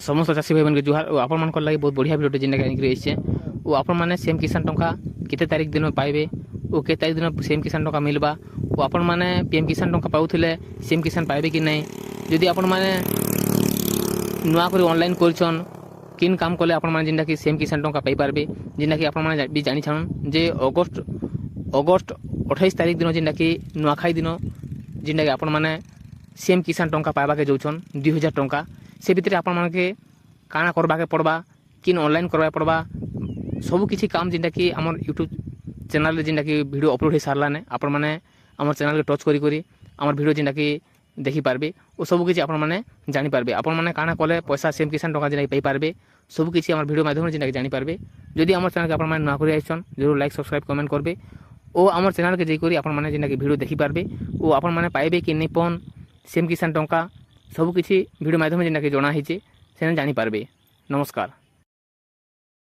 समस्त चाषी भाई बन जुहार और आपण लगे बहुत बढ़िया वीडियो जेनटा आइसे और आपण मैंने सेम किसान टंका केते तारीख दिन पाइबे और के तारीख दिन सेम किसान टंका मिलवा और आपण मैंने पीएम किसान टंका पाउथिले सेम किसान पाइबे कि नहीं जदि आपण मैंने नुआ कर ऑनलाइन करछन किन काम कले आपण मैंने जेनटा कि सेम किसान टंका पाई पारबे जेनटा कि आपण मैंने भी जानि छन जे अगस्त 28 तारीख दिन जेनटा कि नुआखाई दिन जेनटा कि आपण मैंने सेम किसान टंका पाइबा के जाउछन 2000 टंका से भितर आपण मन के काना करबा के पड़बा किन ऑनलाइन करबा पड़बा सब किसी काम जेनटा कि हमर यूट्यूब चैनल रे जेनटा कि वीडियो अपलोड हो सारला ने आपण माने हमर चैनल के टच करी करी हमर वीडियो जेनटा कि देखि पारबे और सब किसी आपण माने जानि पारबे आपण माने काना कले पैसा सेम किसान टंका जेनटा पाई पारबे सब किसी हमर वीडियो माध्यम जेनटा कि जानि पारबे जदि हमर चैनल के आपण माने ना करि आइछन जरूर लाइक सब्सक्राइब कमेंट करबे और हमर चैनल के जई करी आपण माने जेनटा कि वीडियो देखि पारबे और आपण माने पाइबे कि नै पन सेम किसान टंका सब किसी वीडियो माध्यम जेनटा कि जणा हिचे से जानि पारबे। नमस्कार।